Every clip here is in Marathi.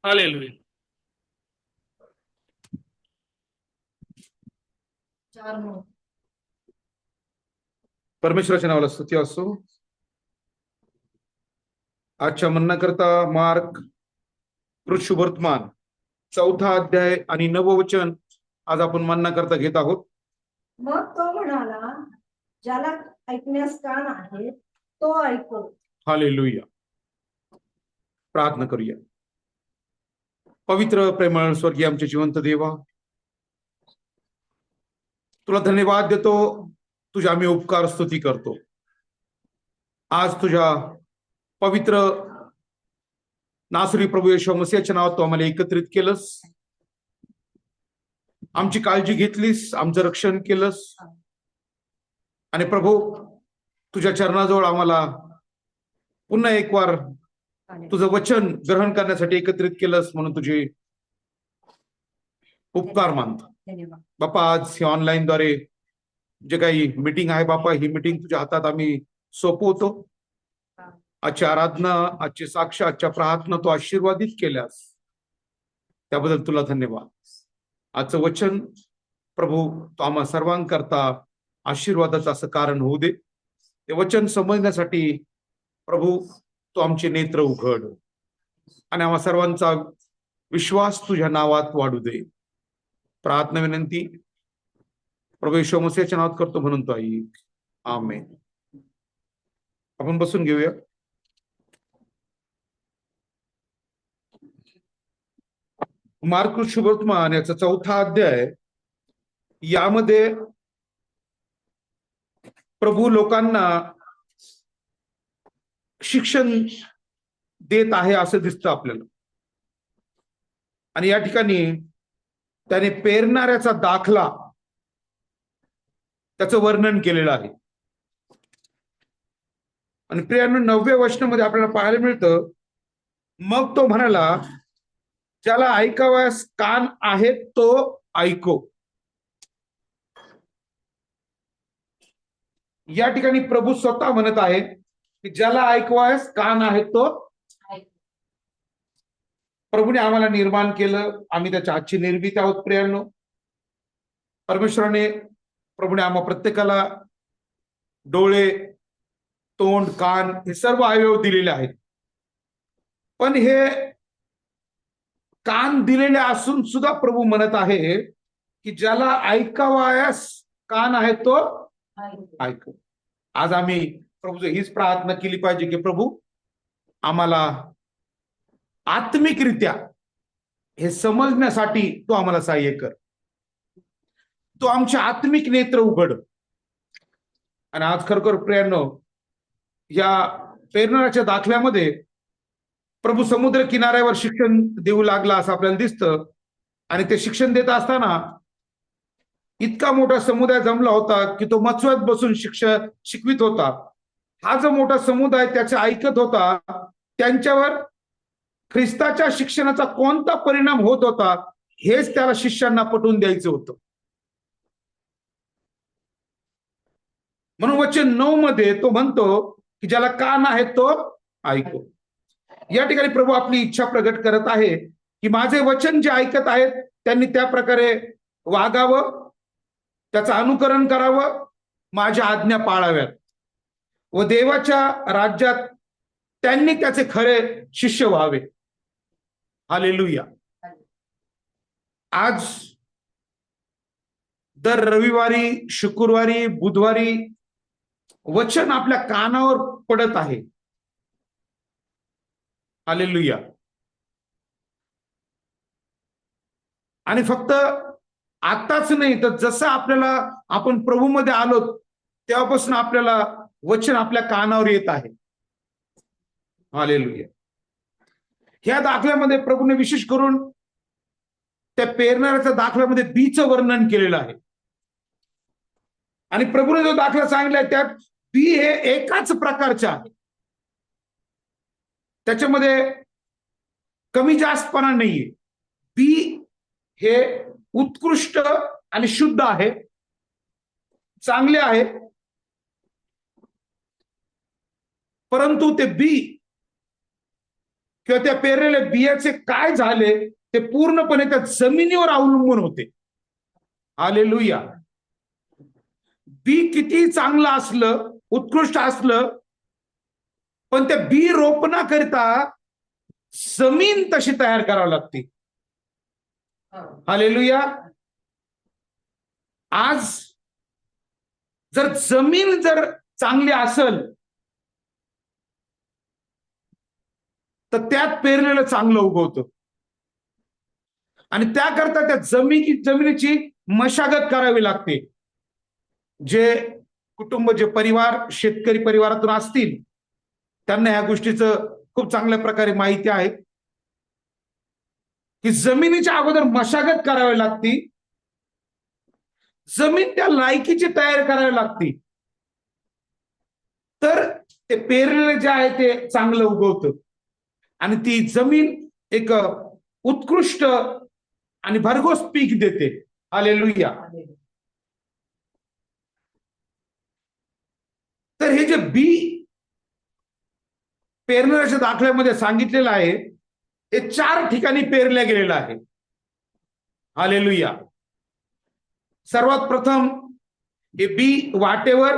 हालेलुया. परमेश्वराच्या नावाला स्तुती असो. आजच्या म्हणण्याकरता मार्क कृष्णवर्तमान 4था अध्याय आणि 9वं वचन आज आपण म्हणण्याकरता घेत आहोत. मग तो म्हणाला, ज्याला ऐकण्यास कान आहे तो ऐको. हालेलुया. प्रार्थना करूया. पवित्र प्रेमळ स्वर्गीय आमचे जिवंत देवा, तुला धन्यवाद देतो. तुझ्या आम्ही उपकार स्तुती करतो. आज तुझ्या पवित्र नासरी प्रभू येशू मसीहाच्या नावात तू आम्हाला एकत्रित केलंस, आमची काळजी घेतलीस, आमचं रक्षण केलंस. आणि प्रभू, तुझ्या चरणाजवळ आम्हाला पुन्हा एक वार तुझं वचन ग्रहण करण्यासाठी एकत्रित केलंस, म्हणून तुझे उपकार मानतो. बापा, आज ही ऑनलाईन द्वारे जे काही मीटिंग आहे बापा, ही मीटिंग तुझ्या हातात आम्ही सोपवतो. आजची आराधना, आजची साक्ष, आजच्या प्रार्थना तू आशीर्वादित केल्यास त्याबद्दल तुला धन्यवाद. आजचं वचन प्रभू तो आम्हा सर्वांकरता आशीर्वादाचं असं कारण होऊ दे. ते वचन समजण्यासाठी प्रभू तो आमचे नेत्र उघड आणि आम्हा सर्वांचा विश्वास तुझ्या नावात वाढू दे. प्रार्थना विनंती प्रभू येशू मसीहाच्या नावात करतो, म्हणून तो ऐक. आमेन. आपण बसून घेऊया. मार्क शुभवर्तमान याचा 4था अध्याय, यामध्ये प्रभू लोकांना शिक्षण देत आहे असं दिसतं आपल्याला. आणि या ठिकाणी त्याने पेरणाऱ्याचा दाखला त्याचं वर्णन केलेलं आहे. आणि प्रियांनो, 9व्या वचनामध्ये आपल्याला पाहायला मिळतं, मग तो म्हणाला, ज्याला ऐकावयास कान आहेत तो ऐको. या ठिकाणी प्रभू स्वतः म्हणत आहे की ज्याला ऐकवायस कान आहेत तो. प्रभूने आम्हाला निर्माण केलं, आम्ही त्याच्या आजची निर्मिती आहोत. प्रियांनो, परमेश्वराने, प्रभूने आम्हा प्रत्येकाला डोळे, तोंड, कान हे सर्व अवयव दिलेले आहेत. पण हे कान दिलेले असून सुद्धा प्रभू म्हणत आहे की ज्याला ऐकावयास कान आहे तो ऐकू. आज आम्ही प्रभूची हीच प्रार्थना केली पाहिजे की प्रभू, आम्हाला आत्मिकरित्या हे समजण्यासाठी तू आम्हाला सहाय्य कर. तू आमचे आत्मिक नेत्र उघड. आणि आज खरोखर प्रियांनो, या पेरणाऱ्याच्या दाखल्यामध्ये प्रभू समुद्र किनाऱ्यावर शिक्षण देऊ लागला असं आपल्याला दिसतं. आणि ते शिक्षण देत असताना इतका मोठा समुदाय जमला होता की तो मचव्यात बसून शिकवित होता. हा जो मोठा समुदाय त्याचे ऐकत होता, त्यांच्यावर ख्रिस्ताच्या शिक्षणाचा कोणता परिणाम होत होता हेच त्याला शिष्यांना पटवून द्यायचं होतं. म्हणून वचन 9 मध्ये तो म्हणतो की ज्याला कान आहे तो ऐको. या ठिकाणी प्रभू आपली इच्छा प्रगट करत आहे की माझे वचन जे ऐकत आहेत त्यांनी त्या प्रकारे वागावं, त्याचं अनुकरण करावं, माझ्या आज्ञा पाळाव्यात व देवाच्या राज्यात त्यांनी त्याचे खरे शिष्य व्हावे. हालेलुया. आज दर रविवारी, शुक्रवारी, बुधवारी वचन आपल्या कानावर पडत आहे. हालेलुया. आणि फक्त आताच नाही, तर जसं आपण प्रभूमध्ये आलो तेव्हापासून आपल्याला वचन आपल्या कानावर येत आहे. हालेलुया. ह्या दाखल्यामध्ये प्रभूने विशेष करून त्या पेरणाऱ्याच्या दाखल्यामध्ये बीचं वर्णन केलेलं आहे. आणि प्रभूने जो दाखला सांगितलाय त्यात बी हे एकाच प्रकारचे आहे. त्याच्यामध्ये कमी जास्तपणा नाहीये. बी हे उत्कृष्ट आणि शुद्ध आहे, चांगले आहे. परंतु ते बी किंवा त्या पेरलेल्या बियाचे काय झाले ते पूर्णपणे त्या जमिनीवर अवलंबून होते. हालेलुया. बी किती चांगलं असलं, उत्कृष्ट असलं, पण त्या बी रोपणाकरिता जमीन तशी तयार करावी लागते. हालेलुया. आज जर जमीन जर चांगली असेल तर त्यात पेरलेलं चांगलं उगवतं. आणि त्याकरता त्या जमिनीची मशागत करावी लागते. जे कुटुंब, जे परिवार शेतकरी परिवारातून असतील त्यांना ह्या गोष्टीचं खूप चांगल्या प्रकारे माहिती आहे की जमिनीच्या अगोदर मशागत करावी लागती, जमीन त्या लायकीची तयार करावी लागती, तर ते पेरलेलं जे आहे ते चांगलं उगवतं आणि ती जमीन एक उत्कृष्ट आणि भरघोस पीक देते. हालेलुया. तर हे जे बी पेरण्याच्या दाखल्यामध्ये सांगितलेलं आहे हे 4 ठिकाणी पेरल्या गेलेलं आहे. हालेलुया. सर्वात प्रथम हे बी वाटेवर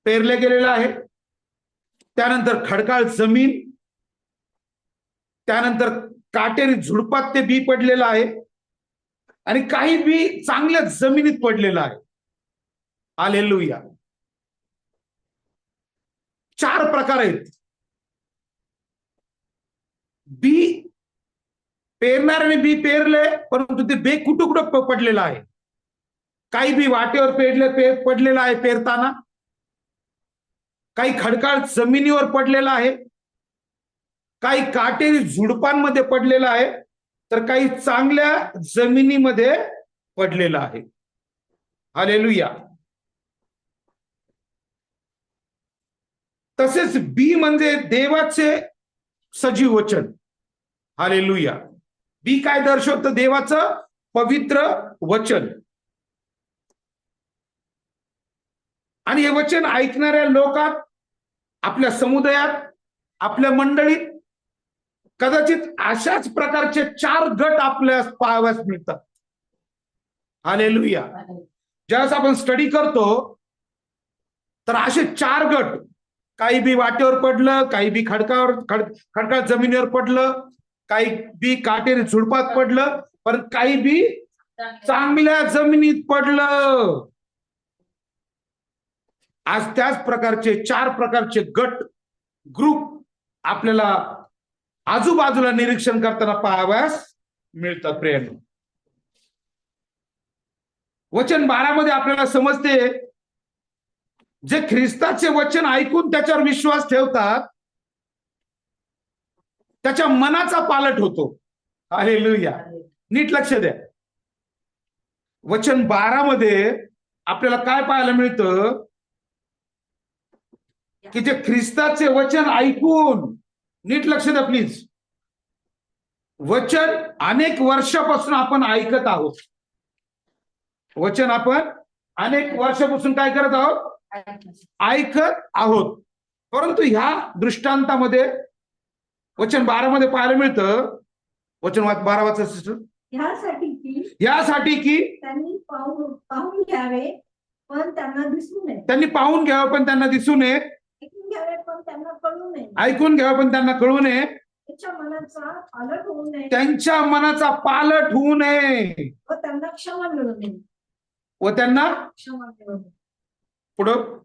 पेरलं गेलेलं आहे, त्यानंतर खडकाळ जमीन, त्यानंतर काटेरी झुडपात ते बी पडलेलं आहे आणि काही बी चांगल्या जमिनीत पडलेलं आहे. हालेलुया. 4 प्रकार आहेत. बी पेरणाऱ्याने बी पेरले, परंतु ते बे कुठं पडलेलं आहे. काही बी वाटेवर पडलेलं आहे पेरताना, काही खडकाळ जमिनीवर पडलेलं आहे, काही काटेरी झुडपांमध्ये पडलेलं आहे, तर काही चांगल्या जमिनीमध्ये पडलेलं आहे. हालेलुया. तसेच बी म्हणजे देवाचे सजीव वचन. हालेलुया. बी काय दर्शवतं? देवाचं पवित्र वचन. आणि हे वचन ऐकणाऱ्या लोकात, आपल्या समुदायात, आपल्या मंडळीत कदाचित अशाच प्रकारचे 4 गट आपल्याला पाहाव्यास मिळतात. हालेलुया. ज्यावेळेस आपण स्टडी करतो तर असे 4 गट, काही बी वाटेवर पडलं, काही बी खडकाळ जमिनीवर पडलं, काही बी काटेरी झुडपात पडलं, पण काही बी चांगल्या जमिनीत पडलं. आज त्याच प्रकारचे 4 प्रकारचे गट, ग्रुप आपल्याला आजूबाजूला निरीक्षण करताना पाहाव्यास मिळतात. प्रियांनो, वचन 12 मध्ये आपल्याला समजते, जे ख्रिस्ताचे वचन ऐकून त्याच्यावर विश्वास ठेवतात त्याच्या मनाचा पालट होतो. हालेलुया. नीट लक्ष द्या. वचन 12 मध्ये आपल्याला काय पाहायला मिळतं की जे ख्रिस्ताचे वचन ऐकून, नीट लक्ष द्या प्लीज, वचन अनेक वर्षापासून आपण ऐकत आहोत. वचन आपण अनेक वर्षापासून काय करत आहोत? ऐकत आहोत. परंतु ह्या दृष्टांतामध्ये वचन 12 मध्ये पाहायला मिळतं, वचन 12 वाचा सिस्टर. यासाठी की त्यांनी पाहून घ्यावे पण त्यांना दिसू नये. त्यांनी पाहून घ्यावं पण त्यांना दिसू नये. ऐकून घ्यावे पण त्यांना कळू नये. ऐकून घ्यावं पण त्यांना कळू नये. त्यांच्या मनाचा पालट होऊ नये. त्यांच्या मनाचा पालट होऊ नये. व त्यांना क्षमा मिळू नये. व त्यांना क्षमा मिळू नये. पुढं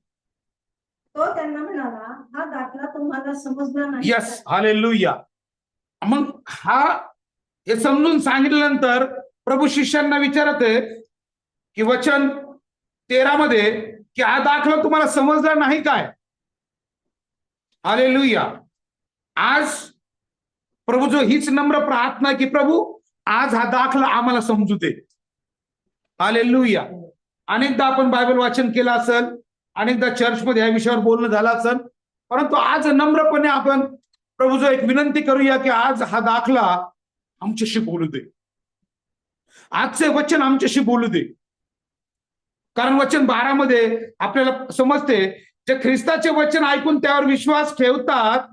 तो त्यांना म्हणाला, हा दाखला तुम्हाला समजला नाही. यस. हालेलुया. मग हे समजून सांगितल्यानंतर प्रभू शिष्यांना विचारत आहे की वचन 13 मध्ये की हा दाखला तुम्हाला समजला नाही काय? हालेलुया. आज प्रभू जो हीच नम्र प्रार्थना की प्रभू आज हा दाखला आम्हाला समजू दे. हालेलुया. अनेकदा आपण बायबल वाचन केलं असेल, अनेकदा चर्चमध्ये या विषयावर बोलणं झालं असेल, परंतु आज नम्रपणे आपण प्रभू जो एक विनंती करूया की आज हा दाखला आमच्याशी बोलू दे. आजचे वचन आमच्याशी बोलू दे. कारण वचन 12 मध्ये आपल्याला समजते, जे ख्रिस्ताचे वचन ऐकून त्यावर विश्वास ठेवतात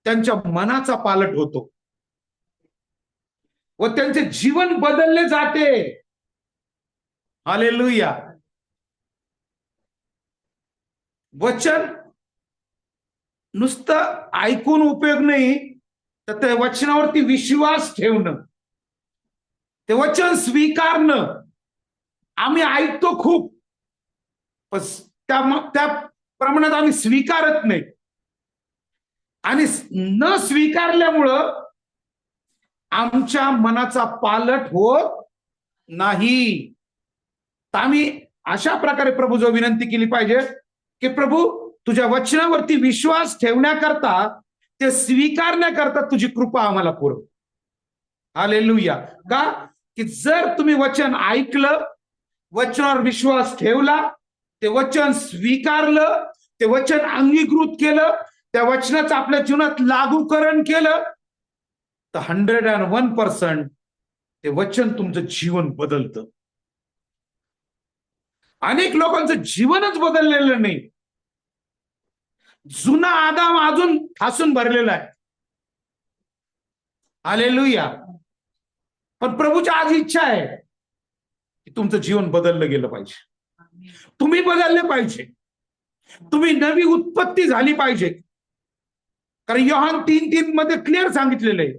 त्यांच्या मनाचा पालट होतो व त्यांचे जीवन बदलले जाते. हालेलुया. वचन नुसतं ऐकून उपयोग नाही, तर त्या वचनावरती विश्वास ठेवणं, ते वचन स्वीकारणं. आम्ही ऐकतो खूप, पण त्या प्रमाणात आम्ही स्वीकारत नाही, आणि न स्वीकारल्यामुळं आमच्या मनाचा पालट होत नाही. तर आम्ही अशा प्रकारे प्रभूजवळ विनंती केली पाहिजे की प्रभू, तुझ्या वचनावरती विश्वास ठेवण्याकरता, ते स्वीकारण्याकरता तुझी कृपा आम्हाला पुरव. हालेलुया. का? की जर तुम्ही वचन ऐकलं, वचनावर विश्वास ठेवला, ते वचन स्वीकारलं, ते वचन अंगीकृत केलं, त्या वचनाचं आपल्या जीवनात लागूकरण केलं, तर 101% ते वचन तुमचं जीवन बदलतं. अनेक लोकांचं जीवनच बदललेलं नाही. जुना आदाम अजून ठासून भरलेला आहे. हालेलुया. पण प्रभूची आज इच्छा आहे की तुमचं जीवन बदललं गेलं पाहिजे, तुम्ही बदलले पाहिजे, तुम्ही नवी उत्पत्ती झाली पाहिजे. कारण योहान 3:3 मध्ये क्लिअर सांगितलेलं आहे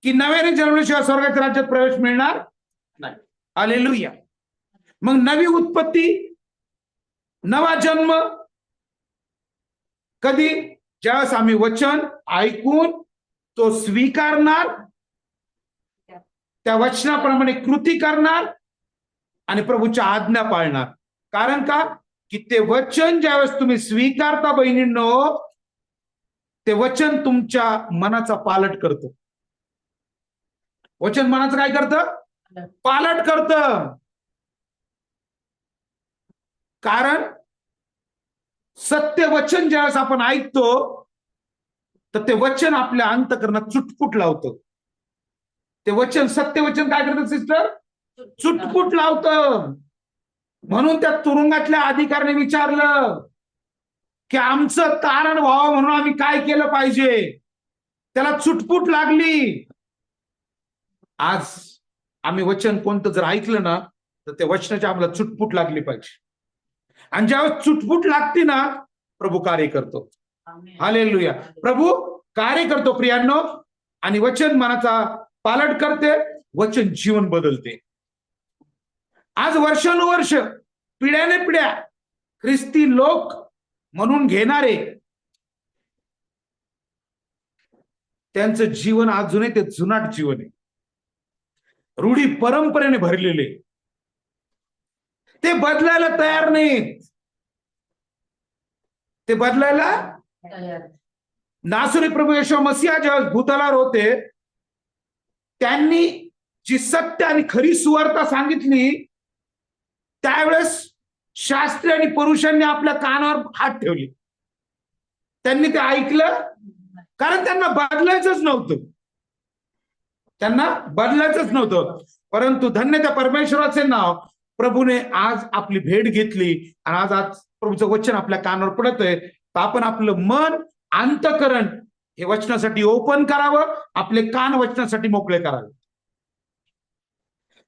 की नव्याने जन्मल्याशिवाय स्वर्गाच्या राज्यात प्रवेश मिळणार नाही. हालेलुया. मग नवी उत्पत्ती, नवा जन्म कधी? ज्यावेळेस आम्ही वचन ऐकून तो स्वीकारणार, त्या वचनाप्रमाणे कृती करणार आणि प्रभूच्या आज्ञा पाळणार. कारण का? की ते वचन ज्यावेळेस तुम्ही स्वीकारता बहिणींनो, ते वचन तुमच्या मनाचा पालट करतं. वचन मनाचं काय करतं? पालट करतं. कारण सत्य वचन ज्यावेळेस आपण ऐकतो, तर ते वचन आपल्या अंतःकरणात चुटपुट लावतं. ते वचन, सत्य वचन काय करतं सिस्टर? चुटपुट लावतं. म्हणून त्या तुरुंगातल्या अधिकाऱ्याने विचारलं की आमचं तारण व्हावं म्हणून आम्ही काय केलं पाहिजे. त्याला चुटपुट लागली. आज आम्ही वचन कोणतं जर ऐकलं ना, तर त्या वचनाची आम्हाला चुटपुट लागली पाहिजे. आणि ज्यावेळेस चुटपुट लागते ना, प्रभू कार्य करतो. हालेलुया. प्रभू कार्य करतो प्रियांनो, आणि वचन मनाचा पालट करते, वचन जीवन बदलते. आज वर्षानुवर्ष, पिढ्याने पिढ्या ख्रिस्ती लोक म्हणून घेणारे, त्यांचं जीवन अजूनही ते जुनाट जीवन आहे, रूढी परंपरेने भरलेले. ते बदलायला तयार नाहीत. ते बदलायला नासरी प्रभू येशू मसीहा जेव्हा भूतलावर होते, त्यांनी जी सत्य आणि खरी सुवार्ता सांगितली, त्यावेळेस शास्त्री आणि पुरुषांनी आपल्या कानावर हात ठेवले. त्यांनी ते ऐकलं, कारण त्यांना बदलायचंच नव्हतं. त्यांना बदलायचंच नव्हतं. परंतु धन्य त्या परमेश्वराचे नाव, प्रभूने आज आपली भेट घेतली आणि आज प्रभूचं वचन आपल्या कानावर पडतंय. तर आपण आपलं मन, अंतःकरण हे वचनासाठी ओपन करावं, आपले कान वचनासाठी मोकळे करावे.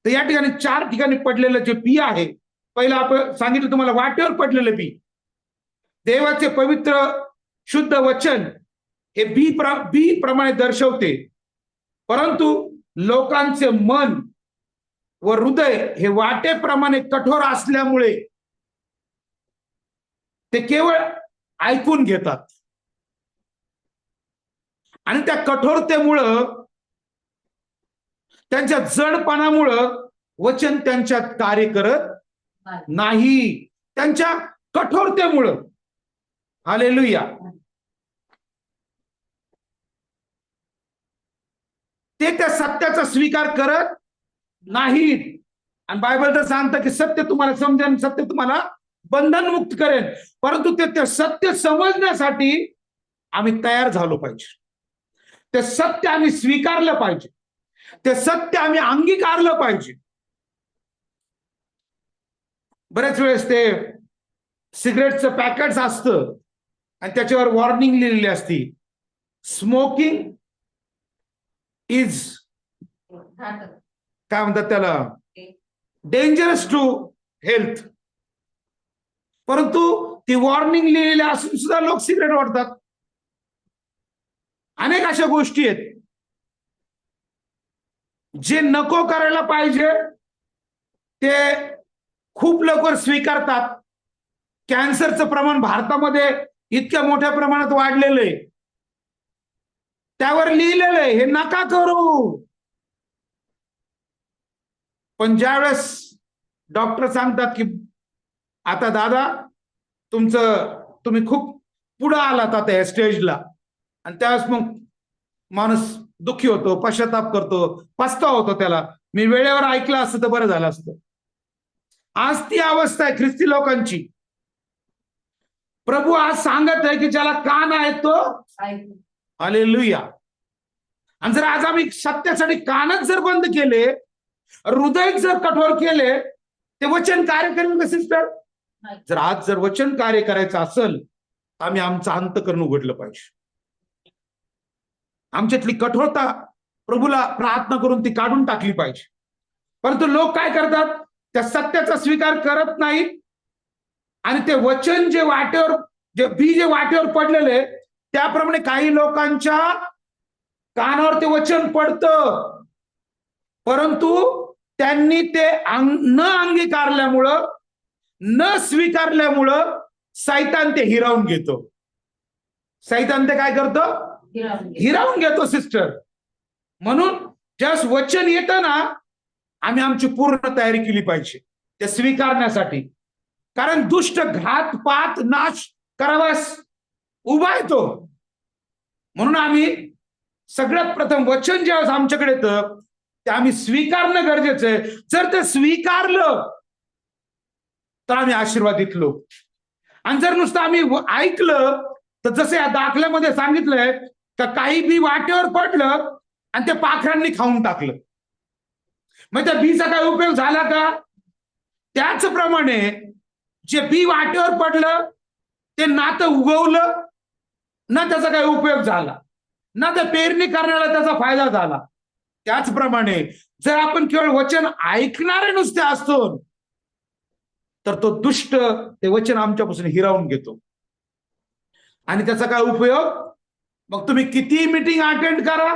तर या ठिकाणी 4 ठिकाणी पडलेलं जे बी आहे, पहिलं आपण सांगितलं तुम्हाला, वाटेवर पडलेलं बी. देवाचे पवित्र शुद्ध वचन हे बी प्रमाणे दर्शवते. परंतु लोकांचे मन व हृदय हे वाटेप्रमाणे कठोर असल्यामुळे ते केवळ ऐकून घेतात, आणि त्या कठोरतेमुळं, त्यांच्या जडपणामुळं वचन त्यांच्यात कार्य करत नाही. त्यांच्या कठोरतेमुळं. हालेलुया. ते त्या सत्याचा स्वीकार करत नाहीत. आणि बायबल तर सांगतं की सत्य तुम्हाला समजेल, सत्य तुम्हाला बंधनमुक्त करेल. परंतु ते सत्य समजण्यासाठी आम्ही तयार झालो पाहिजे. ते सत्य आम्ही स्वीकारलं पाहिजे. ते सत्य आम्ही अंगीकारलं पाहिजे. बरेच वेळेस ते सिगरेटचं पॅकेट्स असतं आणि त्याच्यावर वॉर्निंग लिहिलेली असती, स्मोकिंग इज काय म्हणतात त्याला, डेंजरस टू हेल्थ. परंतु ती वॉर्निंग लिहिलेली असून सुद्धा लोक सिगरेट ओढतात. अनेक अशा गोष्टी आहेत जे नको करायला पाहिजे ते खूप लवकर स्वीकारतात. कॅन्सरचं प्रमाण भारतामध्ये इतक्या मोठ्या प्रमाणात वाढलेलं आहे, त्यावर लिहिलेलं आहे हे नका करू. पण ज्यावेळेस डॉक्टर सांगतात की आता दादा तुम्ही खूप पुढे आलात आता या स्टेजला, आणि त्यावेळेस मग माणूस दुःखी होतो, पश्चाताप करतो, पस्ताव होतो त्याला, मी वेळेवर ऐकलं असतं तर बरं झालं असतं. आज ती अवस्था आहे ख्रिस्ती लोकांची. प्रभू आज सांगत आहे की ज्याला कान आहे तो हालेलुया. आणि जर आज आम्ही सत्यासाठी कानच जर बंद केले, हृदय जर कठोर केले, ते वचन कार्य करेल का सिस्टर? जर वचन कार्य करायचं असेल तर आम्ही आमचं अंतःकरण उघडलं पाहिजे. आमच्यातली कठोरता प्रभूला प्रार्थना करून ती काढून टाकली पाहिजे. परंतु लोक काय करतात, त्या सत्याचा स्वीकार करत नाही आणि ते वचन जे वाटेवर पडलेले, त्याप्रमाणे काही लोकांच्या कानावर ते वचन पडतं, परंतु त्यांनी ते न अंगीकारल्यामुळं, न स्वीकारल्यामुळं सैतान ते हिरावून घेतो. सैतान ते काय करतो? हिरावून घेतो सिस्टर. म्हणून ज्यावेळेस वचन येतं ना, आम्ही आमची पूर्ण तयारी केली पाहिजे ते स्वीकारण्यासाठी. कारण दुष्ट घात पात नाश करावास उभा येतो. म्हणून आम्ही सगळ्यात प्रथम वचन ज्यावेळेस आमच्याकडे येतं ते आम्ही स्वीकारणं गरजेचं आहे. जर ते स्वीकारलं तर आम्ही आशीर्वादित लोक. आणि जर नुसतं आम्ही ऐकलं तर जसं या दाखल्यामध्ये सांगितलंय का काही बी वाटेवर पडलं आणि ते पाखरांनी खाऊन टाकलं, मग त्या बीचा काय उपयोग झाला का? त्याचप्रमाणे जे बी वाटेवर पडलं ते ना तर उगवलं, ना त्याचा काही उपयोग झाला, ना त्या पेरणी करण्याला त्याचा फायदा झाला. त्याचप्रमाणे जर आपण केवळ वचन ऐकणारे नुसते असतो तर तो दुष्ट ते वचन आमच्यापासून हिरावून घेतो. आणि त्याचा काय उपयोग? मग तुम्ही किती मीटिंग अटेंड करा,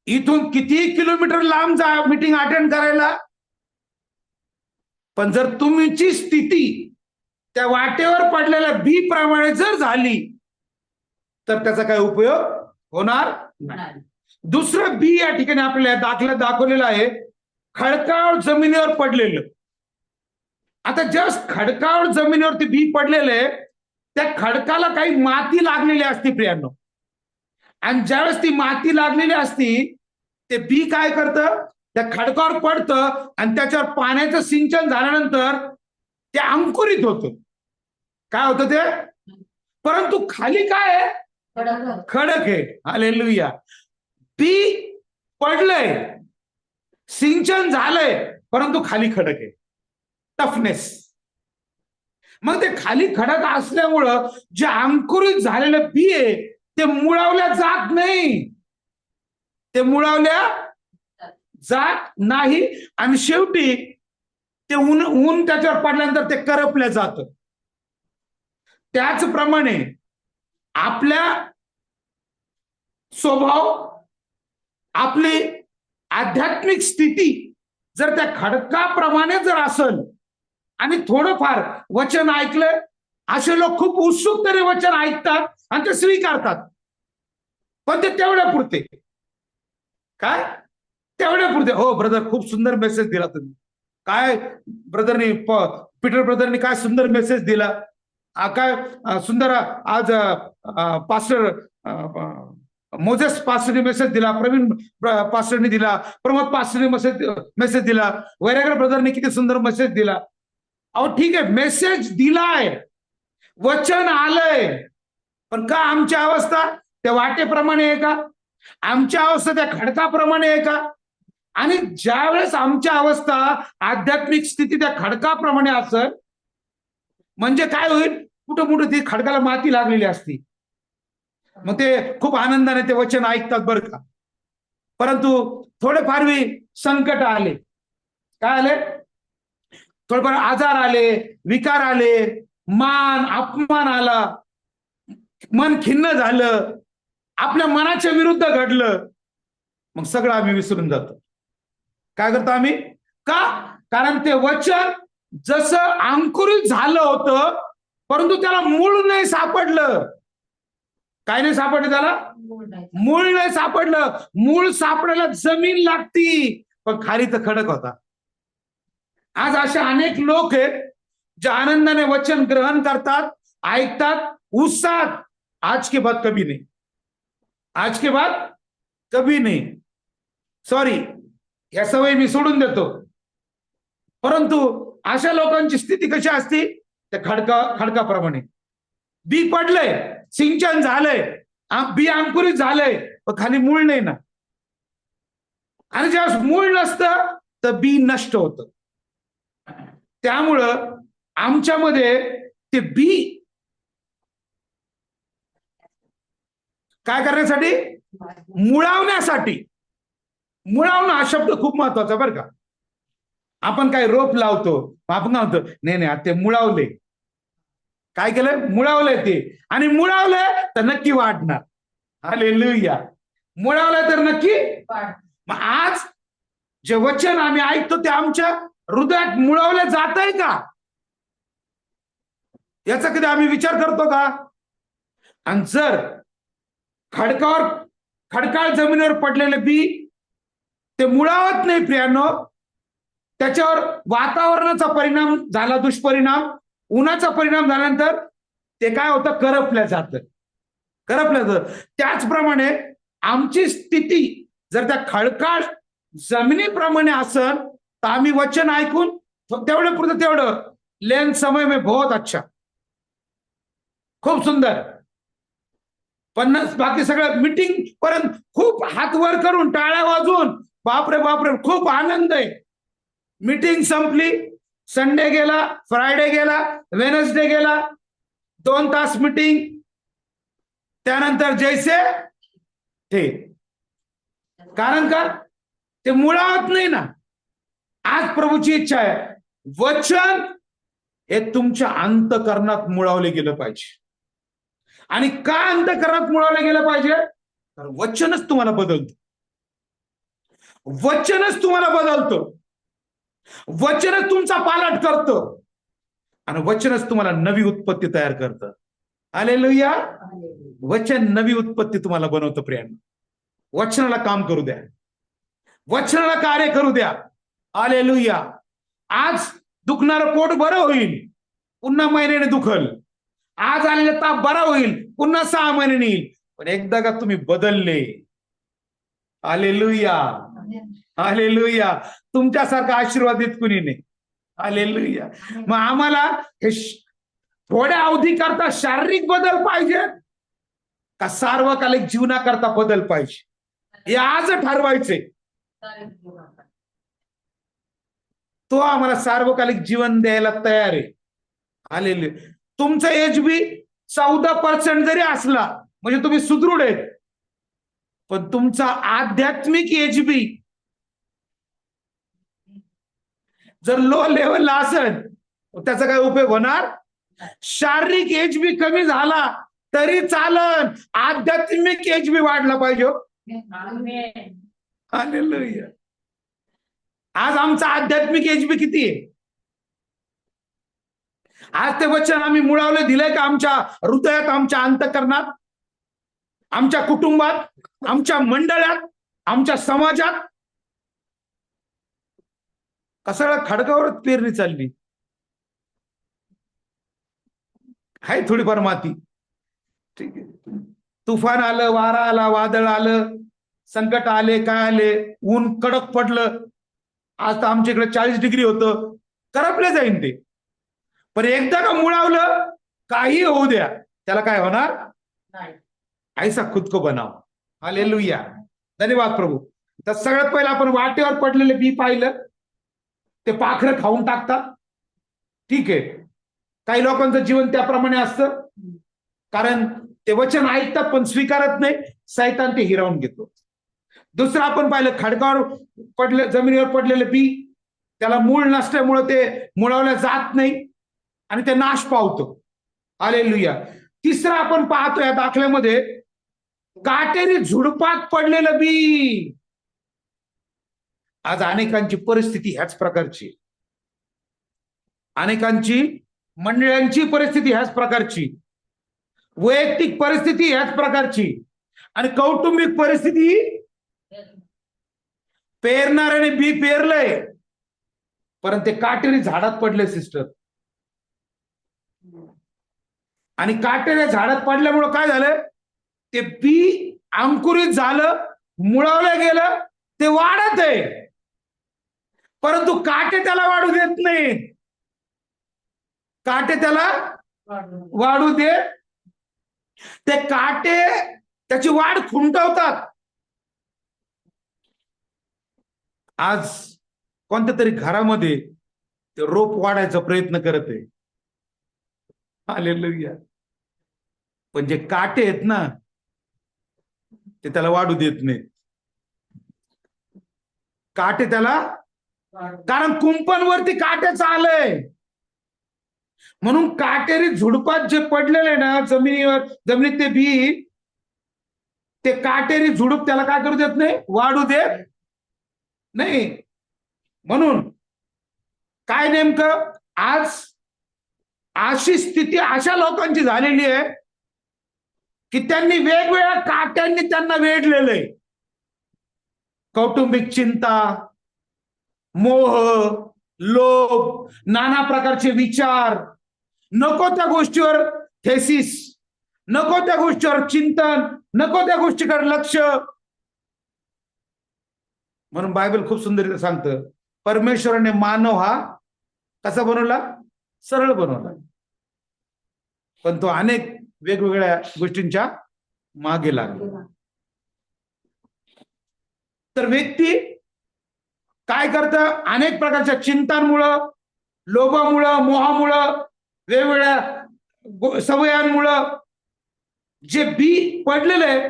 इथून किती किलोमीटर लांब जा मीटिंग अटेंड करायला, पण जर तुमची स्थिती त्या वाटेवर पडलेल्या बी प्रमाणे जर झाली तर त्याचा काय उपयोग होणार नाही. दुसरं बी या ठिकाणी आपल्याला दाखल्यात दाखवलेलं आहे, खडकाळ जमिनीवर पडलेलं. आता जस्ट खडकाळ जमिनीवरती बी पडलेलं आहे, त्या खडकाला काही माती लागलेली असते प्रियांनो. आणि ज्यावेळेस ती माती लागलेली असती, ते बी काय करतं, त्या खडकावर पडतं आणि त्याच्यावर पाण्याचं सिंचन झाल्यानंतर ते अंकुरित होतं. काय होतं ते? परंतु खाली काय आहे? खडक आहे. हालेलुया. बी पडलंय, सिंचन झालंय, परंतु खाली खडक आहे, टफनेस. मग ते खाली खडक असल्यामुळं जे अंकुरित झालेलं बी आहे ते मुळावल्या जात नाही, ते मुळावल्या जात नाही. आणि शेवटी ते ऊन त्याच्यावर पडल्यानंतर ते करपलं जातं. त्याचप्रमाणे आपल्या स्वभाव, आपली आध्यात्मिक स्थिती जर त्या खडकाप्रमाणे जर असेल आणि थोडंफार वचन ऐकलं, असे लोक खूप उत्सुकतेने वचन ऐकतात आणि ते स्वीकारतात, पण ते तेवढ्या पुरते. काय तेवढ्या पुरते? हो ब्रदर, खूप सुंदर मेसेज दिला तुम्ही. काय ब्रदरनी, पीटर ब्रदरनी काय सुंदर मेसेज दिला, काय सुंदर आज पास्टर मोजेस पास्टरने मेसेज दिला, प्रवीण पास्टरने दिला, प्रमोद पास्टरने मेसेज दिला, वैरागर ब्रदरने किती सुंदर मेसेज दिला. अहो ठीक आहे, मेसेज दिलाय, वचन आलंय, पण का आमची अवस्था त्या वाटेप्रमाणे आहे का? आमची अवस्था त्या खडकाप्रमाणे आहे का? आणि ज्या वेळेस आमची अवस्था, आध्यात्मिक स्थिती त्या खडकाप्रमाणे असेल, म्हणजे काय होईल, कुठं कुठं ती खडकाला माती लागलेली असती, मग ते खूप आनंदाने ते वचन ऐकतात बरं का. परंतु थोडेफार संकट आले, काय आले, थोडेफार आजार आले, विकार आले, मान अपमान आला, मन खिन्न झालं, आपल्या मनाच्या विरुद्ध घडलं, मग सगळं आम्ही विसरून जातो. काय करतो आम्ही? का? कारण ते वचन जसं अंकुरित झालं होतं, परंतु त्याला मूळ नाही सापडलं. काय नाही सापडलं त्याला? मूळ नाही सापडलं. मूळ सापडायला जमीन लागती, पण खाली तर खडक होता. आज असे अनेक लोक आहेत जे आनंदाने वचन ग्रहण करतात, ऐकतात, उत्साहात, आज के बाद कभी नहीं, आज के बाद कभी नहीं, सॉरी, या सवयी मी सोडून देतो. परंतु अशा लोकांची स्थिती कशी असती? त्या खडकाप्रमाणे. बी पडलंय, सिंचन झालंय, बी अंकुरित झालंय, पण खाली मूळ नाही ना. आणि जेव्हा मूळ नसतं तर बी नष्ट होतं. त्यामुळं आमच्यामध्ये ते बी काय करण्यासाठी? मुळावण्यासाठी. मुळावणं हा शब्द खूप महत्वाचा बरं का. आपण काय रोप लावतो, आपण काय म्हणतो, नाही नाही ते मुळावले. काय केलं? मुळावलंय ते. आणि मुळावलंय तर नक्की वाढणार. हालेलुया. मुळावलंय तर नक्की. मग आज जे वचन आम्ही ऐकतो ते आमच्या हृदयात मुळावलं जात आहे का, याचा कधी आम्ही विचार करतो का? आणि जर खडकाळ जमिनीवर पडलेले बी ते मुळावत नाही प्रियानो, त्याच्यावर वातावरणाचा परिणाम झाला, दुष्परिणाम, उन्हाचा परिणाम झाल्यानंतर ते काय होतं? करपल्या जातं. त्याचप्रमाणे आमची स्थिती जर त्या खडकाळ जमिनीप्रमाणे असेल तर आम्ही वचन ऐकून तेवढं पुरतं तेवढं, लेन समय में बहुत अच्छा, खूप सुंदर, 50 बाकी सगळं मीटिंग पर्यंत खूप हात वर करून टाळ्या वाजवून बापरे बापरे खूप आनंद आहे. मीटिंग संपली, संडे गेला, फ्रायडे गेला, वेनसडे गेला, 2 तास मीटिंग, त्यानंतर जैसे ते. कारण का? ते मुळावत नाही ना. आज प्रभूची इच्छा आहे, वचन हे तुमच्या अंतःकरणात मुळावले गेलं पाहिजे. आणि का अंतःकरणात मुळावले गेलं पाहिजे? तर वचनच तुम्हाला बदलतं. वचनच तुम्हाला बदलतं. वचनच तुमचा पालट करतं. आणि वचनच तुम्हाला नवी उत्पत्ती तयार करतं. हालेलुया. वचन नवी उत्पत्ती तुम्हाला बनवतं प्रियांनो. वचनाला काम करू द्या, वचनाला कार्य करू द्या. हालेलुया. आज दुखणारं पोट बरं होईल, पुन्हा महिन्याने दुखल. आज आलेला ताप बरा होईल, पुन्हा 6 महिन्याने येईल. पण एकदा का तुम्ही बदलले, हालेलुया, हालेलुया, तुमच्यासारखा आशीर्वादित कुणी नाही. हालेलुया. मग आम्हाला हे थोड्या अवधी करता शारीरिक बदल पाहिजे का सार्वकालिक जीवनाकरता बदल पाहिजे, हे आज ठरवायचे. तो आम्हाला सार्वकालिक जीवन द्यायला तयार आहे. आलेले तुमचा एचबी 14% जरी असला म्हणजे तुम्ही सुदृढ आहेत, पण तुमचा आध्यात्मिक एचबी जर लो लेवलला असेल त्याचा काय उपयोग होणार? शारीरिक एचबी कमी झाला तरी चालन, आध्यात्मिक एचबी वाढला पाहिजे. हालेलुया. आज आमचा आध्यात्मिक एचबी किती आहे? आज ते वचन आम्ही मुळावले दिलंय का आमच्या हृदयात, आमच्या अंतःकरणात, आमच्या कुटुंबात, आमच्या मंडळात, आमच्या समाजात? कसं खडकावरच पेरणी चालली आहे, थोडीफार माती. ठीक आहे, तुफान आलं, वारा आला, वादळ आलं, संकट आले, काय आले, ऊन कडक पडलं. आज तर आमच्या इकडे 40 डिग्री होतं, करपले जाईन ते. पण एकदा का मुळावलं, काही होऊ द्या, त्याला काय होणार नाही. ऐसा खुद को बनाव. हालेलुया. धन्यवाद प्रभू. तर सगळ्यात पहिला आपण वाटेवर पडलेले बी पाहिलं, ते पाखरं खाऊन टाकतात. ठीक आहे, काही लोकांचं जीवन त्याप्रमाणे असतं, कारण ते वचन ऐकतात पण स्वीकारत नाही, सैतान ते हिरावून घेतो. दुसरं आपण पाहिलं, खडकावर जमिनीवर पडलेलं बी, त्याला मूळ नसल्यामुळं ते मुळवल्या जात नाही आणि ते नाश पावतो. हालेलुया. तिसरं आपण पाहतो या दाखल्यामध्ये, काटेरी झुडपात पडलेलं बी. आज अनेकांची परिस्थिती ह्याच प्रकारची, अनेकांची मंडळांची परिस्थिती ह्याच प्रकारची, वैयक्तिक परिस्थिती ह्याच प्रकारची, आणि कौटुंबिक परिस्थिती. पेरणाऱ्याने बी पेरलंय, परंतु ते काटेरी झाडात पडले सिस्टर. आणि काटेऱ्या झाडात पडल्यामुळं काय झालं, ते बी अंकुरित झालं, मुळवलं गेलं, ते वाढत आहे, परंतु काटे त्याला वाढू देत नाही. काटे त्याला वाढू दे, ते काटे त्याची वाढ खुंटवतात. आज कोणत्या तरी घरामध्ये ते रोप वाढायचा प्रयत्न करत आहे. हालेलुया. पण जे काटे आहेत ना, ते त्याला वाढू देत नाहीत. काटे त्याला, कारण कुंपणवरती काट्याचं आलंय. म्हणून काटेरी झुडपात जे पडलेले ना जमिनीवर, जमिनीत ते बी, ते काटेरी झुडूप त्याला काय करू देत नाही, वाढू देत नाही. म्हणून काय नेमकं आज अशी स्थिती अशा लोकांची झालेली आहे की त्यांनी वेगवेगळ्या काट्यांनी त्यांना वेढलेलं आहे. कौटुंबिक चिंता, मोह, लोभ, नाना प्रकारचे विचार, नको त्या गोष्टीवर थेसिस, नको त्या गोष्टीवर चिंतन, नको त्या गोष्टीकडे लक्ष. म्हणून बायबल खूप सुंदर सांगतं, परमेश्वराने मानव हा कसा बनवला, सरळ बनवला, पण तो अनेक वेगवेगळ्या गोष्टींच्या मागे लागला. तर व्यक्ती काय करतं, अनेक प्रकारच्या चिंतांमुळं, लोभामुळं, मोहामुळं, वेगवेगळ्या सवयांमुळं जे बी पडलेले आहे,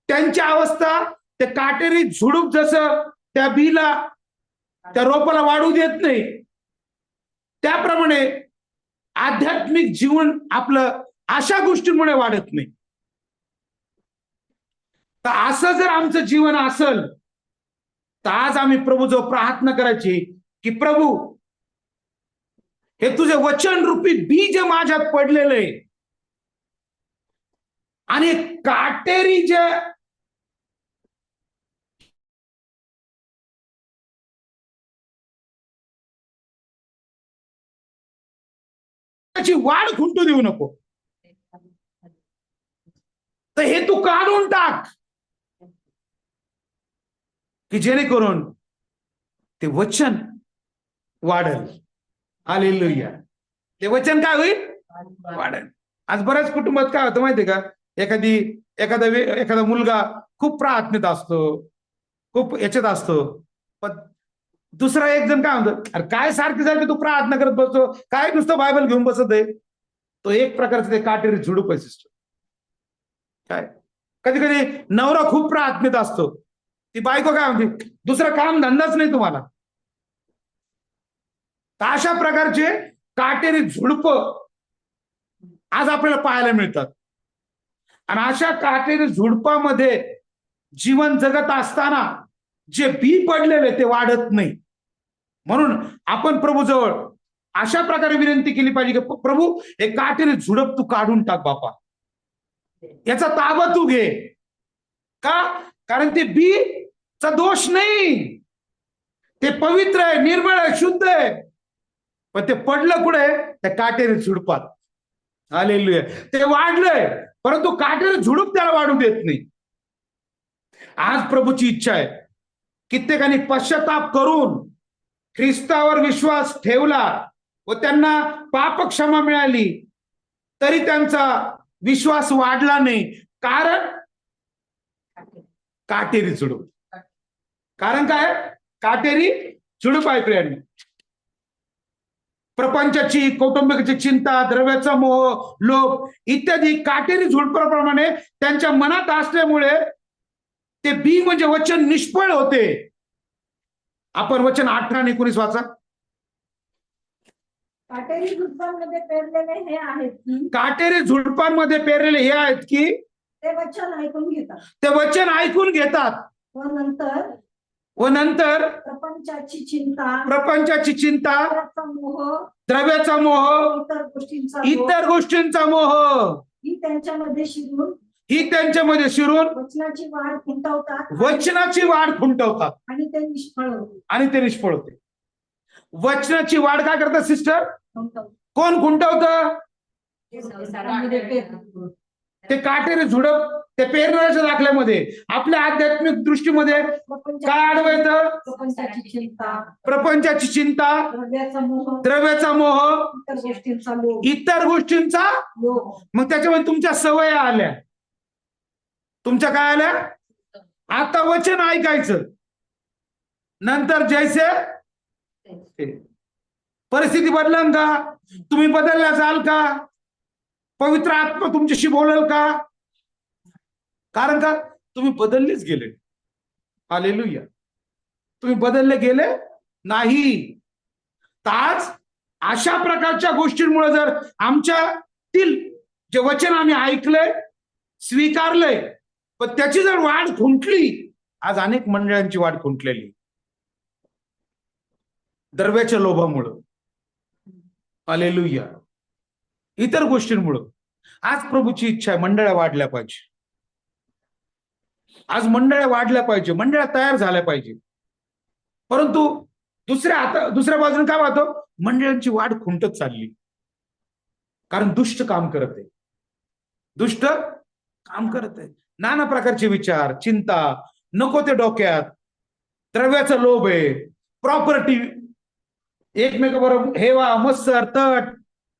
त्यांची अवस्था ते काटेरी झुडूप जसं त्या बीला, त्या रोपाला वाढू देत नाही, त्याप्रमाणे आध्यात्मिक जीवन आपलं अशा गोष्टींमुळे वाढत नाही. तर असं जर आमचं जीवन असेल, तर आज आम्ही प्रभू जो प्रार्थना करायची की प्रभू, हे तुझे वचन रूपी बीज माझ्यात पडलेलं आहे, आणि काटेरी जे त्याची वाढ खुंटू देऊ नको, तर हे तू काढून टाक, की जेणेकरून ते वचन वाढेल. हालेलुया. ते वचन काय होईल, वाढेल. आज बऱ्याच कुटुंबात काय होतं माहितीये का, एखादा मुलगा खूप प्रार्थनेत असतो, खूप याच्यात असतो, पण दुसरा एक जण काय म्हणतो, अरे काय सारखी तू प्रार्थना करत बसतो, काय नुसतं बायबल घेऊन बसत आहे. तो एक प्रकारचं ते काटेरी झुडूप आहे सिस्टर. काय कधी कधी नवरा खूप प्रार्थनेत असतो, ती बायको काय म्हणते, दुसरा काम धंदाच नाही तुम्हाला. तर अशा प्रकारचे काटेरी झुडप आज आपल्याला पाहायला मिळतात. आणि अशा काटेरी झुडपामध्ये जीवन जगत असताना जे बी पडलेले ते वाढत नाही. म्हणून आपण प्रभू जवळ अशा प्रकारे विनंती केली पाहिजे की प्रभू, हे काटेरी झुडप तू काढून टाक बापा, याचा ताबा तू घे. का? कारण ते बी चा दोष नाही, ते पवित्र आहे, निर्मळ आहे, शुद्ध आहे, पण ते पडलं कुठे, त्या काटेरी झुडपात. हालेलुया. ते वाढलंय, परंतु काटेरी झुडूप त्याला वाढू देत नाही. आज प्रभूची इच्छा आहे, कित्येकांनी पश्चाताप करून ख्रिस्तावर विश्वास ठेवला व त्यांना पाप क्षमा मिळाली, तरी त्यांचा विश्वास वाढला नाही. कारण काटेरी झुडूप. कारण काय, काटेरी झुडूप आहे प्रियांनी. प्रपंचाची, कौटुंबिकाची चिंता, द्रव्याचा मोह, लोभ इत्यादी काटेरी झुडपाप्रमाणे त्यांच्या मनात असल्यामुळे ते बी म्हणजे वचन निष्फळ होते. आपण वचन 18 आणि 19 वाचा. काटेरी झुडपांमध्ये पेरलेले हे आहेत की काटेरी झुडपांमध्ये पेरलेले हे आहेत की ते वचन ऐकून घेतात, ते वचन ऐकून घेतात व नंतर प्रपंचाची चिंता, द्रव्याचा मोह, द्रव्याचा मोह, इतर गोष्टींचा इतर मोह गोष्टींचा मोह ही त्यांच्यामध्ये शिरून वचनाची वाढ खुंटवतात वचनाची वाढ खुंटवतात आणि ते निष्फळ होते. वचनाची वाढ काय करतात सिस्टर? खुंटवतात. कोण खुंटवतं? संसारामध्ये पेरतात. ते काटेरी झुडप ते पेरणाऱ्याच्या दाखल्यामध्ये आपल्या आध्यात्मिक दृष्टीमध्ये काय आडवायचं? प्रपंचाची चिंता, द्रव्याचा मोह, इतर गोष्टींचा. मग त्याच्यामध्ये तुमच्या सवयी आल्या, तुमच्या काय आल्या? आता वचन ऐकायचं, नंतर जैसे परिस्थिती बदलन का? तुम्ही बदलल्या जाल का? पवित्र आत्मा तुमच्याशी बोलेल का? कारण का तुम्ही बदललेच गेले. हालेलुया. तुम्ही बदलले गेले नाही. तर आज अशा प्रकारच्या गोष्टींमुळे जर आमच्यातील जे वचन आम्ही ऐकलंय, स्वीकारलंय, पण त्याची जर वाढ खुंटली, आज अनेक मंडळांची वाढ खुंटलेली द्रव्याच्या लोभामुळं, हालेलुया, इतर गोष्टींमुळं. आज प्रभूची इच्छा आहे मंडळ्या वाढल्या पाहिजे. आज मंडळ्या वाढल्या पाहिजे, मंडळ्या तयार झाल्या पाहिजे. परंतु दुसऱ्या बाजूने काय पाहतो? मंडळांची वाढ खुंटत चालली, कारण दुष्ट काम करत आहे. दुष्ट काम करत आहे. नाना प्रकारचे विचार, चिंता नको ते डोक्यात, द्रव्याचा लोभ आहे, प्रॉपर्टी, एकमेकाबरोबर हेवा, मत्सर, तट,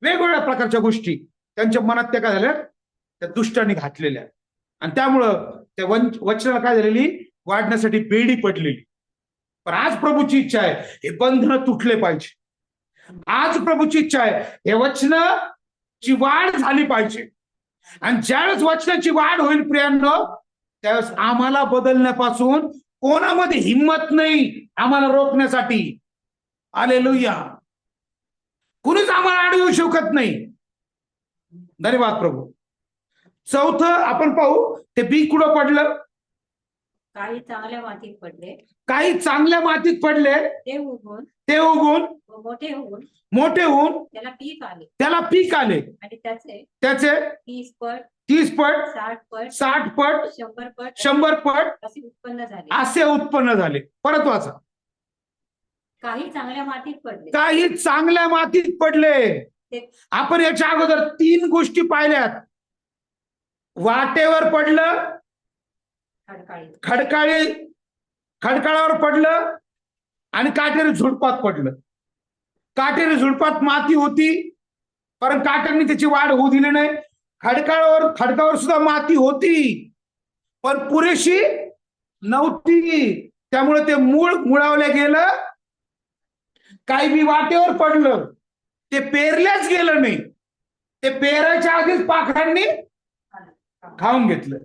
वेगवेगळ्या प्रकारच्या गोष्टी त्यांच्या मनात त्या काय झाल्या? त्या दुष्टाने घातलेल्या. आणि त्यामुळं त्या वचनाला काय झालेली? वाढण्यासाठी बेडी पडलेली. पण आज प्रभूची इच्छा आहे हे बंधन तुटले पाहिजे. आज प्रभूची इच्छा आहे हे वचनाची वाढ झाली पाहिजे. आणि ज्यावेळेस वचनाची वाढ होईल प्रियांनो, त्यावेळेस आम्हाला बदलण्यापासून कोणामध्ये हिंमत नाही आम्हाला रोखण्यासाठी. हालेलुया. कुणीच आम्हाला अडवू शकत नाही. धन्यवाद प्रभू. चौथं आपण पाहू, ते बी कुठं पडलं? काही चांगल्या मातीत पडले, काही चांगल्या मातीत पडले, ते उगून व मोठे होऊन त्याला पीक आले आणि त्याचे त्याचे 30 पट, 30 पट, 60 पट, 60 पट, 100 पट, 100 पट असे उत्पन्न झाले. परत वाचा. काही चांगल्या मातीत पडले, काही चांगल्या मातीत पडले. आपण याच्या अगोदर 3 गोष्टी पाहिल्यात. वाटेवर पडलं, खडकाळावर पडलं आणि काटेरी झुडपात पडलं. काटेरी झुडपात माती होती, कारण काट्यांनी त्याची वाढ होऊ दिली नाही. खडकावर सुद्धा माती होती, पण पुरेशी नव्हती. त्यामुळे ते मूळ मुळावलं गेलं. काही बी वाटेवर पडलं, ते पेरल्याच गेलं नाही. ते पेरायच्या आधीच पाखरांनी खाऊन घेतलं.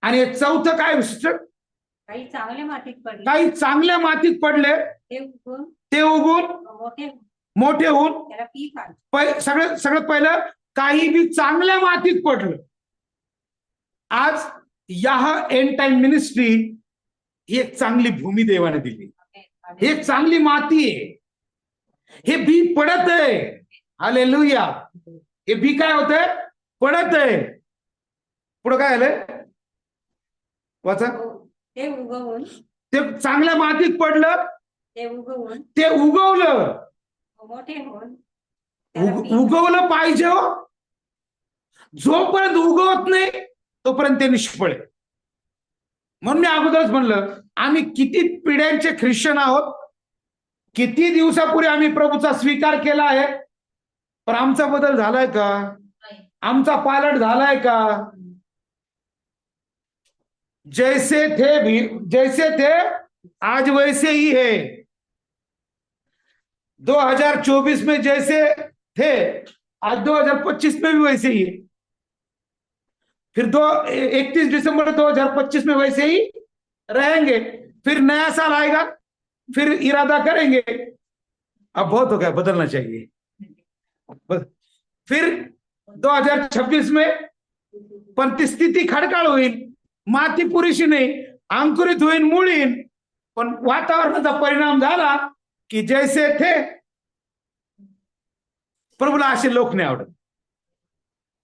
आणि चौथं काय? काही चांगल्या मातीत पडले, काही चांगल्या मातीत पडले, ते उगून मोठे होऊन त्याला पीक आले. सगळ्यात पहिलं काही बी चांगल्या मातीत पडलं. आज या एंड टाइम मिनिस्ट्री ही एक चांगली भूमी देवाने दिली, ही एक चांगली माती आहे. हे बी पडत आहे. हालेलुया. हे बी काय होत आहे? पडत आहे. पुढे काय आलंय? वाचा. ते उगवून, ते चांगल्या मातीत पडलं, ते उगवलं, मोठे होऊन उगवलं पाहिजे हो. जोपर्यंत उगवत नाही तोपर्यंत ते निष्फळ आहे. म्हणून मी अगोदरच म्हणलं, आम्ही किती पिढ्यांचे ख्रिश्चन आहोत, किती दिवसापूर्वी आम्ही प्रभूचा स्वीकार केला आहे, पण आमचा बदल झालाय का? आमचा पालट झालाय का? जैसे थे आज वैसे ही है. 2024 में जैसे थे आज 2025 में भी वैसे ही है। फिर 31 दिसंबर 2025 में वैसे ही रहेंगे। फिर नया साल आएगा, फिर इरादा करेंगे अब बहुत हो गया, बदलना चाहिए। फिर 2026 में पण ती स्थिती खडकाळ होईल, माती पुरेशी नाही, अंकुरित होईल, मूळ येईल, पण वातावरणाचा परिणाम झाला की जैसे थे। प्रभूला असे लोक नाही आवडत।